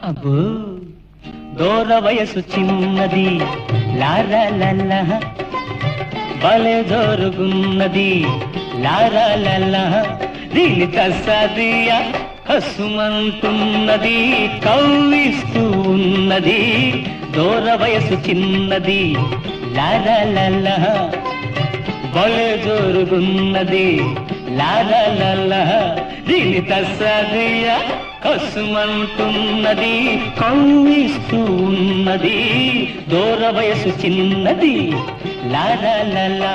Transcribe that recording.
అబ్బో దూర వయసు చిన్నది లారా లల్లా భలే జోరుగున్నది లారా లల్లా దీని తస్సదియా హసుమంటున్నది కవ్విస్తూ ఉన్నది దూర వయసు చిన్నది లారా లల్లా భలే జోరుగున్నది లారా లల్లా దీని తస్సదియా కసుమంటున్నది కవ్విస్తూ ఉన్నది దూర వయసు చిన్నది లారా లల్లా